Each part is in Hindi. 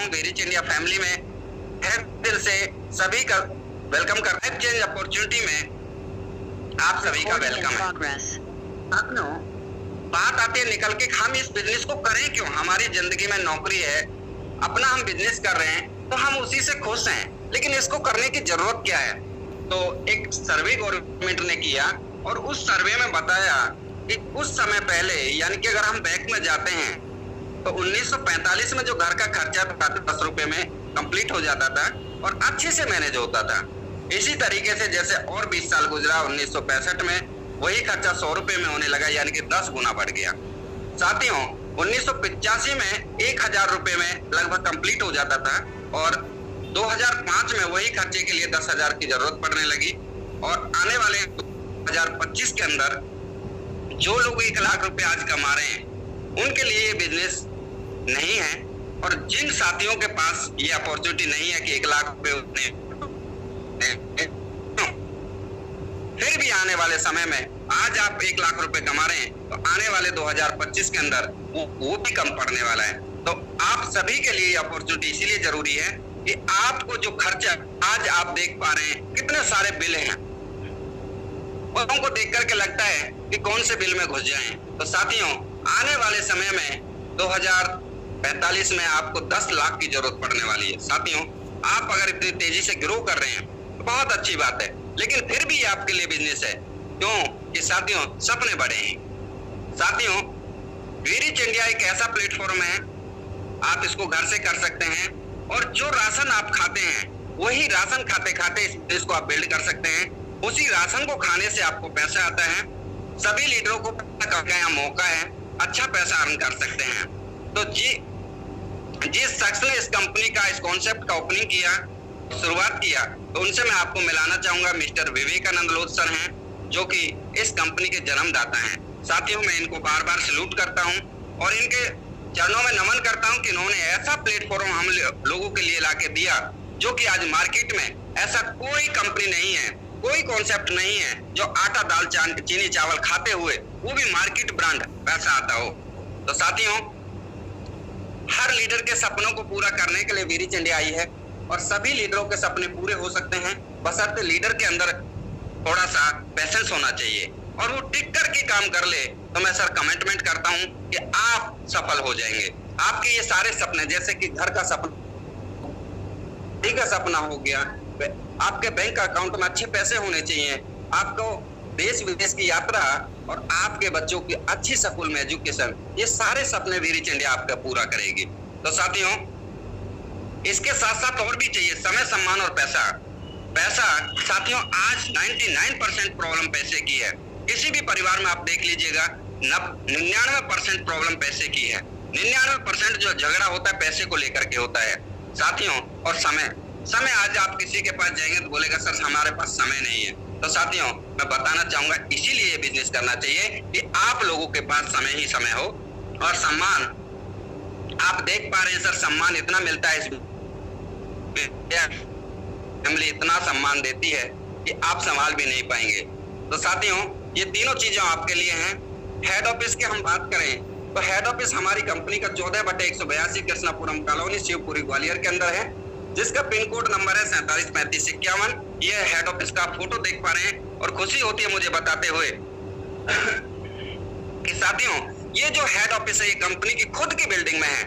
हूँ वेरिच इंडिया फैमिली में है दिल से सभी का वेलकम कर लाइफ चेंज अपॉर्चुनिटी में आप सभी का वेलकम है। साथियों, बात आती है निकल के हम इस बिजनेस को करें क्यों। हमारी जिंदगी में नौकरी है, अपना हम बिजनेस कर रहे हैं तो हम उसी से खुश हैं, लेकिन इसको करने की जरूरत क्या है। तो एक सर्वे गवर्नमेंट ने किया और उस सर्वे में बताया कि कुछ समय पहले यानी कि अगर हम बैंक में जाते हैं तो 1945 में जो घर का खर्चा था 10 रुपए में कंप्लीट हो जाता था और अच्छे से मैनेज होता था। इसी तरीके से जैसे और 20 साल गुजरा 1965 में वही खर्चा 100 रुपए में होने लगा, यानी कि 10 गुना बढ़ गया। साथियों, 1985 में 1000 रुपए में लगभग कंप्लीट हो जाता था और 2005 में वही खर्चे के लिए 10,000 की जरूरत पड़ने लगी और आने वाले 2025 के अंदर जो लोग 1 लाख रुपए आज कमा रहे हैं उनके लिए ये बिजनेस नहीं है। और जिन साथियों के पास ये अपॉर्चुनिटी नहीं है कि 1 लाख रुपए उतने, फिर भी आने वाले समय में आज आप 1 लाख रुपए कमा रहे हैं तो आने वाले 2025 के अंदर वो भी कम पड़ने वाला है। तो आप सभी के लिए अपॉर्चुनिटी इसीलिए जरूरी है कि आपको जो खर्चा आज आप देख पा रहे हैं, कितने सारे बिल हैं, उनको देख करके लगता है कि कौन से बिल में घुस जाएं। तो साथियों, आने वाले समय में 2045 में आपको 10 लाख की जरूरत पड़ने वाली है। साथियों, आप अगर इतनी तेजी से ग्रो कर रहे हैं तो बहुत अच्छी बात है, लेकिन फिर भी आपके लिए बिजनेस है। क्यों कि साथियों, सपने बड़े हैं। साथियों, वेरिच इंडिया एक ऐसा प्लेटफॉर्म है, आप इसको घर से कर सकते हैं और जो राशन आप खाते हैं वही राशन खाते खाते इस बिजनेस को आप बिल्ड कर सकते हैं। उसी राशन को खाने से आपको पैसा आता है। सभी लीडरों को का मौका है, अच्छा पैसा अर्न कर सकते हैं। तो जिस शख्स ने इस कंपनी का इस कॉन्सेप्ट का ओपनिंग किया, शुरुआत किया, तो उनसे मैं आपको मिलाना चाहूंगा। मिस्टर विवेकानंद लोध सर हैं, जो कि इस कंपनी के जन्मदाता हैं। साथियों, मैं इनको बार बार सैल्यूट करता हूं और इनके चरणों में नमन करता हूं कि इन्होंने ऐसा प्लेटफॉर्म हम लोगों के लिए लाके दिया जो कि आज मार्केट में ऐसा कोई कंपनी नहीं है, कोई कॉन्सेप्ट नहीं है जो आटा दाल चीनी चावल खाते हुए वो भी मार्केट ब्रांड पैसा आता हो। तो साथियों, हर लीडर के सपनों को पूरा करने के लिए वेरिच इंडिया आई है और सभी लीडरों के सपने पूरे हो सकते हैं, बशर्ते लीडर के अंदर थोड़ा सा पैशंस होना चाहिए और वो टिक करके काम कर ले। तो मैं सर कमिटमेंट करता हूं कि आप सफल हो जाएंगे। आपके ये सारे सपने, जैसे कि घर का सपना, ठीक है, सपना हो गया, आपके बैंक अकाउंट में अच्छे पैसे होने चाहिए, आपको देश विदेश की यात्रा और आपके बच्चों की अच्छी स्कूल में एजुकेशन, ये सारे सपने वेरिच इंडिया आपका पूरा करेगी। तो साथियों, इसके साथ साथ और भी चाहिए, समय, सम्मान और पैसा। पैसा साथियों, आज 99% प्रॉब्लम पैसे की है। किसी भी परिवार में आप देख लीजिएगा 99% प्रॉब्लम पैसे की है। 99% जो झगड़ा होता है पैसे को लेकर के होता है। साथियों, और समय आज आप किसी के पास जाएंगे तो बोलेगा सर हमारे पास समय नहीं है। तो साथियों, मैं बताना चाहूंगा इसीलिए ये बिजनेस करना चाहिए कि आप लोगों के पास समय ही समय हो। और सम्मान आप देख पा रहे हैं सर, सम्मान इतना मिलता है, फैमिली इतना सम्मान देती है कि आप संभाल भी नहीं पाएंगे। तो साथियों, ये तीनों चीजें आपके लिए हैं। हेड ऑफिस की हम बात करें तो हेड ऑफिस हमारी कंपनी का 14/182 कृष्णापुरम कॉलोनी, शिवपुरी, ग्वालियर के अंदर है, जिसका पिन कोड नंबर है 473551। ये हेड ऑफिस का फोटो देख पा रहे हैं और खुशी होती है मुझे बताते हुए कि साथियों, ये जो हेड ऑफिस है ये कंपनी की खुद की बिल्डिंग में है।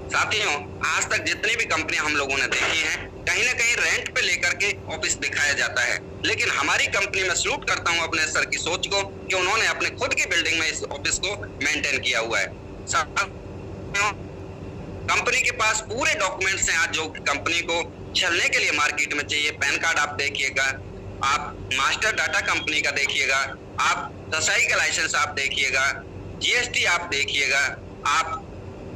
साथियों, आज तक जितनी भी कंपनियां हम लोगों ने देखी हैं, कहीं ना कहीं रेंट पे लेकर के ऑफिस दिखाया जाता है, लेकिन हमारी कंपनी में सैल्यूट करता हूं अपने सर की सोच को कि उन्होंने अपने खुद की बिल्डिंग में इस ऑफिस को मेंटेन किया हुआ है। कंपनी के पास पूरे डॉक्यूमेंट्स हैं आज जो कंपनी को चलने के लिए मार्केट में चाहिए। पैन कार्ड आप देखिएगा, आप मास्टर डाटा कंपनी का देखिएगा, आप दसाई का लाइसेंस आप देखिएगा, जीएसटी आप देखिएगा, आप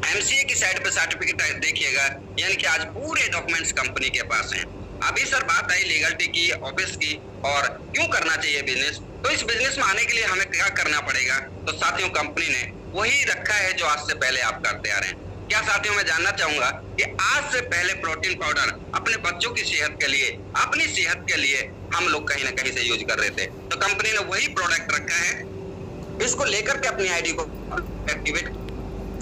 एमसीए की साइड पे सर्टिफिकेट देखिएगा, यानी कि आज पूरे डॉक्यूमेंट्स कंपनी के पास हैं। अभी सर बात आई लीगलिटी की, ऑफिस की और क्यों करना चाहिए बिजनेस। तो इस बिजनेस में आने के लिए हमें क्या करना पड़ेगा। तो साथियों, कंपनी ने वही रखा है जो आज से पहले आप करते आ रहे हैं। क्या साथियों, मैं जानना चाहूंगा कि आज से पहले प्रोटीन पाउडर अपने बच्चों की सेहत के लिए, अपनी सेहत के लिए हम लोग कहीं ना कहीं से यूज कर रहे थे, तो कंपनी ने वही प्रोडक्ट रखा है। इसको लेकर के अपनी आईडी को एक्टिवेट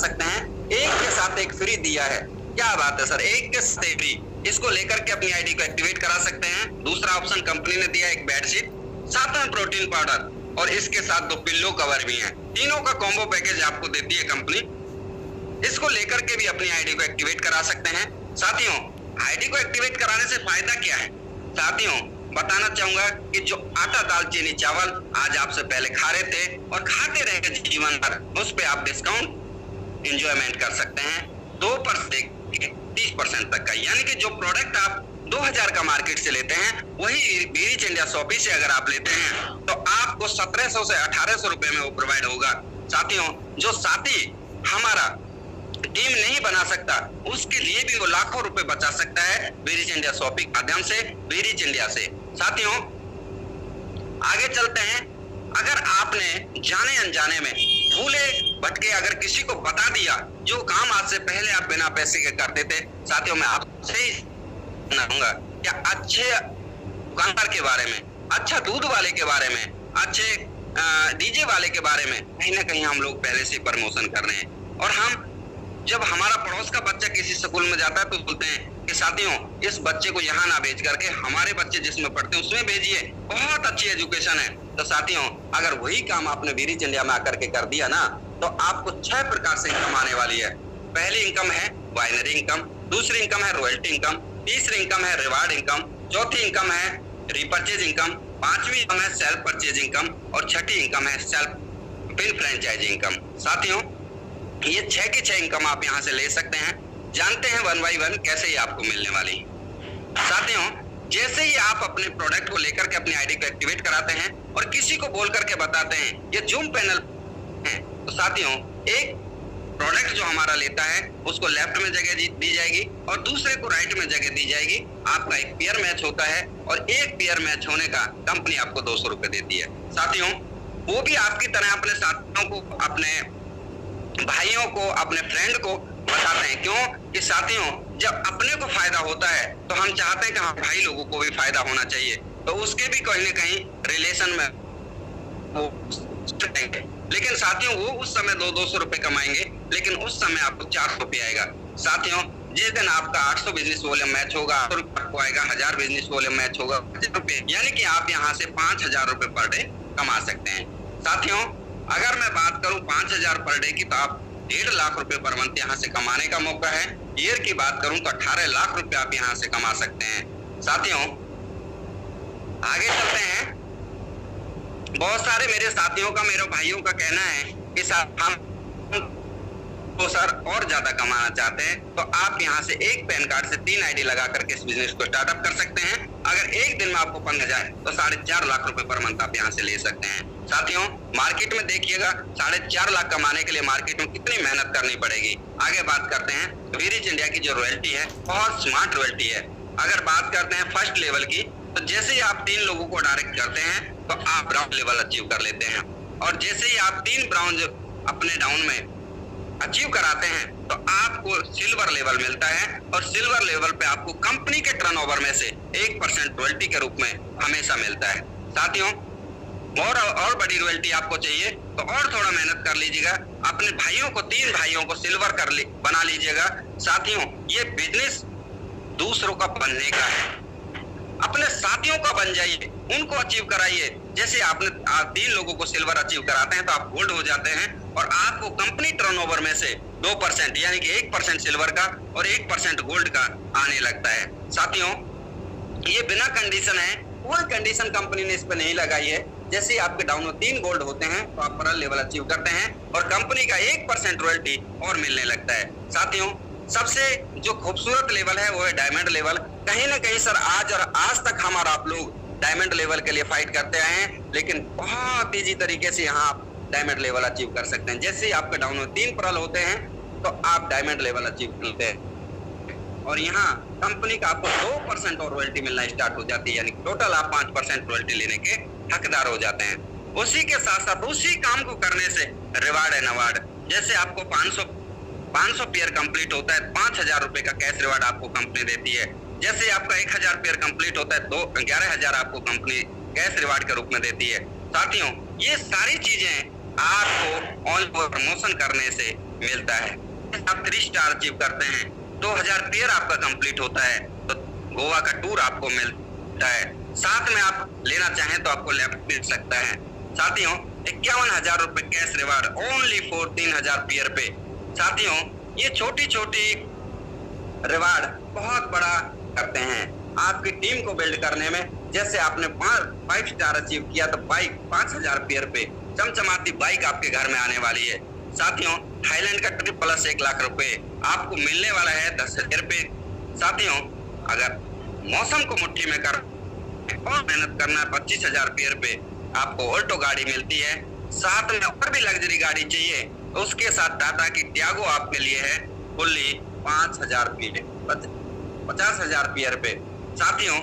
सकते हैं, एक के साथ एक फ्री दिया है। क्या बात है सर, एक के साथ फ्री, इसको लेकर के अपनी आईडी को एक्टिवेट करा सकते हैं। दूसरा ऑप्शन कंपनी ने दिया एक बेडशीट, साथ में प्रोटीन पाउडर और इसके साथ 2 पिल्लो कवर भी हैं। तीनों का कॉम्बो पैकेज आपको देती है कंपनी। इसको लेकर के भी अपनी आईडी को एक्टिवेट करा सकते हैं। साथियों, आईडी को एक्टिवेट कराने से फायदा क्या है? साथियों, बताना चाहूंगा कि जो आटा दाल चीनी चावल आज आपसे पहले खा रहे थे और खाते रहेंगे जीवन भर, उस पे आप डिस्काउंट एंजॉयमेंट कर सकते हैं 2% 30% तक का। यानी कि जो प्रोडक्ट आप 2000 का मार्केट से लेते हैं, वही वीरिच इंडिया शॉपी से अगर आप लेते हैं तो आपको 1700 से 1800 रुपए में वो प्रोवाइड होगा। साथियों, जो साथी हमारा टीम नहीं बना सकता, उसके लिए भी वो लाखों रुपए बचा सकता है वीरिच इंडिया शॉपी के माध्यम से, वीरिच इंडिया से। साथियों, आगे चलते हैं। अगर आपने जाने अनजाने में भूले भटके अगर किसी को बता दिया जो काम आज से पहले आप बिना पैसे के करते थे, साथियों मैं आपसे ही कहूंगा क्या अच्छे दुकानदार के बारे में, अच्छा दूध वाले के बारे में, अच्छे डीजे वाले के बारे में कहीं ना कहीं हम लोग पहले से प्रमोशन कर रहे हैं। और हम जब हमारा पड़ोस का बच्चा किसी स्कूल में जाता है तो बोलते हैं कि साथियों इस बच्चे को यहाँ ना भेज करके हमारे बच्चे जिसमें पढ़ते हैं उसमें भेजिए, बहुत अच्छी एजुकेशन है। तो साथियों, अगर वही काम आपने वीरिच इंडिया में आकर के कर दिया ना, तो आपको 6 प्रकार से इनकम आने वाली है। पहली इनकम है बाइनरी इनकम, दूसरी इनकम है रॉयल्टी इनकम, तीसरी इनकम है रिवार्ड इनकम, चौथी इनकम है रिपर्चेज इनकम, पांचवी इनकम है सेल्फ परचेज इनकम और छठी इनकम है सेल्फ बिल फ्रेंचाइज इनकम। साथियों, ये 6 की 6 इनकम आप यहाँ से ले सकते हैं। जानते हैं 1 बाय 1 कैसे ये आपको मिलने वाली। साथियों, जैसे ही आप अपने प्रोडक्ट को लेकर के अपनी आईडी को एक्टिवेट कराते हैं और किसी को बोल करके बताते हैं ये जूम पैनल है, तो साथियों एक प्रोडक्ट जो हमारा लेता है उसको लेफ्ट में जगह दी जाएगी और दूसरे को राइट में जगह दी जाएगी। आपका एक पेयर मैच होता है और एक पेयर मैच होने का कंपनी आपको 200 रुपए देती है। साथियों, वो भी आपकी तरह अपने साथियों को, अपने भाइयों को, अपने फ्रेंड को बताते हैं। क्यों कि साथियों, जब अपने को फायदा होता है तो हम चाहते हैं कि हाँ भाई लोगों को भी फायदा होना चाहिए, तो उसके भी कहीं ना कहीं रिलेशन में वो रहेंगे। लेकिन साथियों, वो उस समय 200 रुपए कमाएंगे, लेकिन उस समय आपको 400 रुपये आएगा। साथियों, जिस दिन आपका 800 बिजनेस वॉल्यूम मैच होगा, आपको आएगा 1000 बिजनेस वॉल्यूम मैच होगा 1000 रुपये, यानी कि आप यहाँ से 5000 रुपए पर डे कमा सकते हैं। साथियों, अगर मैं बात करूं 5000 पर डे की, तो आप 1.5 लाख रुपए पर मंथ यहाँ से कमाने का मौका है। ईयर की बात करूं तो 18 लाख रुपए आप यहाँ से कमा सकते हैं। साथियों, आगे चलते हैं। बहुत सारे मेरे साथियों का, मेरे भाइयों का कहना है कि हम तो सर और ज्यादा कमाना चाहते हैं, तो आप यहाँ से एक पैन कार्ड से 3 आईडी लगा करके इस बिजनेस को स्टार्टअप कर सकते हैं। अगर एक दिन में आपको 15,000 तो 4.5 लाख रुपए पर मंथ आप यहाँ से ले सकते हैं। साथियों, मार्केट में देखिएगा 4.5 लाख कमाने के लिए मार्केट में कितनी मेहनत करनी पड़ेगी। आगे बात करते हैं वीरिच इंडिया की जो रॉयल्टी है, बहुत स्मार्ट रॉयल्टी है। अगर बात करते हैं फर्स्ट लेवल की, तो जैसे ही आप 3 लोगों को डायरेक्ट करते हैं तो आप ब्राउन लेवल अचीव कर लेते हैं, और जैसे ही आप 3 ब्राउन अपने डाउन में अचीव कराते हैं तो आपको सिल्वर लेवल मिलता है, और सिल्वर लेवल पे आपको कंपनी के टर्नओवर में से 1% रॉयल्टी के रूप में हमेशा मिलता है। साथियों, और बड़ी रॉयल्टी आपको चाहिए तो और थोड़ा मेहनत कर लीजिएगा, अपने भाइयों को 3 भाइयों को सिल्वर बना लीजिएगा। साथियों, ये बिजनेस दूसरों का बनने का है, अपने साथियों का बन जाइए, उनको अचीव कराइए। जैसे आपने 3 लोगों को सिल्वर अचीव कराते हैं तो आप गोल्ड हो जाते हैं, और आपको कंपनी टर्नओवर में से 2% यानी कि 1% सिल्वर का और 1% गोल्ड का आने लगता है। साथियों, ये बिना कंडीशन है, कोई कंडीशन कंपनी ने इस पर नहीं लगाई है। जैसे ही आपके डाउन में 3 गोल्ड होते हैं तो आप पर्ल लेवल अचीव करते हैं और कंपनी का 1% रॉयल्टी और मिलने लगता है। साथियों, सबसे जो खूबसूरत लेवल है वो है डायमंड लेवल। कहीं ना कहीं सर आज तक हमारा आप लोग डायमंड लेवल के लिए फाइट करते आए हैं, लेकिन बहुत इजी तरीके से यहाँ आप डायमंड लेवल अचीव कर सकते हैं। जैसे ही आपके डाउन में 3 पर्ल होते हैं तो आप डायमंड लेवल अचीव करते हैं, और यहाँ कंपनी का आपको 2% और रॉयल्टी मिलना स्टार्ट हो जाती है, यानी टोटल आप 5% रॉयल्टी लेने के हकदार हो जाते हैं। उसी के साथ साथ उसी काम को करने से रिवार्ड एंड अवार्ड, जैसे आपको 500 पेयर कंप्लीट होता है 5000 रुपए का कैश रिवार्ड आपको कंपनी देती है। जैसे आपका 1000 पेयर कंप्लीट होता है तो 11000 आपको कंपनी कैश रिवार्ड के रूप में देती है। साथियों, ये सारी चीजें आपको ऑन प्रमोशन करने से मिलता है। आप 3 स्टार अचीव करते हैं 2000 पेयर आपका कंप्लीट होता है तो गोवा का टूर आपको मिलता है। साथ में आप लेना चाहें तो आपको लैपटॉप मिल सकता है। साथियों 51,000 रुपए cash reward only for 3,000 pair पे। साथियों ये छोटी छोटी रिवार्ड बहुत बड़ा करते हैं आपकी टीम को बिल्ड करने में। जैसे आपने 5 स्टार अचीव किया तो बाइक 5,000 पेयर पे चमचमाती बाइक आपके घर में आने वाली है। साथियों थाईलैंड का ट्रिप प्लस 1 लाख रुपए आपको मिलने वाला है 10,000 पे। साथियों अगर मौसम को मुट्ठी में कर और मेहनत करना 25,000 पेयर पे आपको ऑल्टो गाड़ी मिलती है। साथ में और भी लग्जरी गाड़ी चाहिए तो उसके साथ टाटा की टियागो आपके लिए है फुल्ली 5,000 पेयर 50,000 पेयर पे। साथियों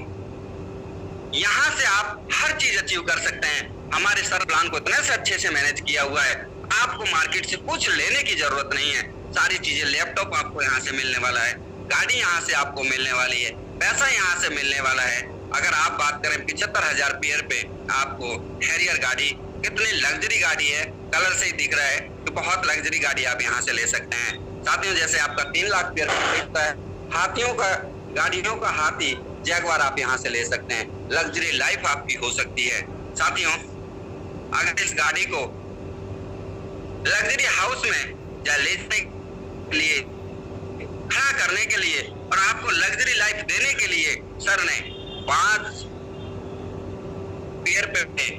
यहाँ से आप हर चीज अचीव कर सकते हैं। हमारे सर प्लान को इतने से अच्छे से मैनेज किया हुआ है आपको मार्केट से कुछ लेने की जरूरत नहीं है। सारी चीजें लैपटॉप आपको यहाँ से मिलने वाला है, गाड़ी यहाँ से आपको मिलने वाली है, पैसा यहाँ से मिलने वाला है। अगर आप बात करें 75,000 पेयर पे आपको हैरियर गाड़ी, कितनी लग्जरी गाड़ी है, कलर से ही दिख रहा है कि बहुत लग्जरी गाड़ी आप यहाँ से ले सकते हैं। साथियों जैसे आपका 3 लाख पेयर दिखता है, हाथियों का गाड़ियों का हाथी जैगवार आप यहाँ से ले सकते हैं। लग्जरी लाइफ आपकी हो सकती है। साथियों अगर इस गाड़ी को लग्जरी हाउस में या लेने के लिए खड़ा करने के लिए और आपको लग्जरी लाइफ देने के लिए सर ने 5 पेयर पे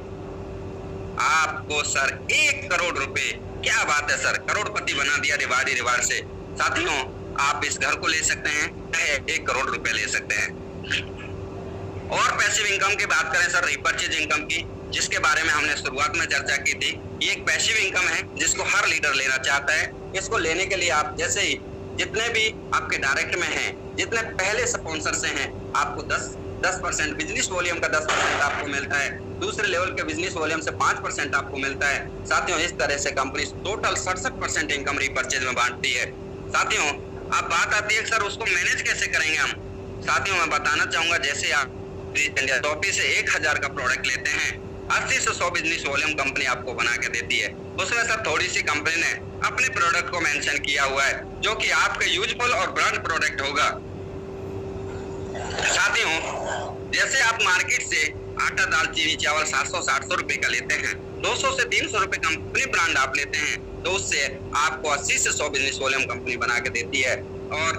आपको सर 1 करोड़ रुपए, क्या बात है सर, करोड़पति बना दिया रिवार्ड से। साथियों आप इस घर को ले सकते हैं, 1 करोड़ रुपए ले सकते हैं। और पैसिव इनकम की बात करें सर, रिपर्चेज इनकम की, जिसके बारे में हमने शुरुआत में चर्चा की थी। ये एक पैसिव इनकम है जिसको हर लीडर लेना चाहता है। इसको लेने के लिए आप जैसे ही जितने भी आपके डायरेक्ट में हैं, जितने पहले स्पॉन्सर से हैं, आपको 10% बिजनेस वॉल्यूम का 10% आपको मिलता है। दूसरे लेवल के बिजनेस वॉल्यूम से 5% आपको मिलता है। साथियों इस तरह से कंपनी टोटल 67% इनकम रिपर्चेज में बांटती है। साथियों अब बात आती है सर उसको मैनेज कैसे करेंगे हम। साथियों मैं बताना चाहूंगा, जैसे आप इंडिया 100 से 1,000 का प्रोडक्ट लेते हैं, 80 से 100 बिजनेस वॉल्यूम कंपनी आपको बना के देती है। उसमें सर थोड़ी सी कंपनी ने अपने प्रोडक्ट को मेंशन किया हुआ है जो कि आपके यूजफुल और ब्रांड प्रोडक्ट होगा। साथियों जैसे आप मार्केट से आटा दाल चीनी चावल 700-800 रुपए का लेते हैं, 200 से 300 रुपए कंपनी ब्रांड आप लेते हैं तो उससे आपको 80 से 100 बिजनेस वॉल्यूम कंपनी बना के देती है। और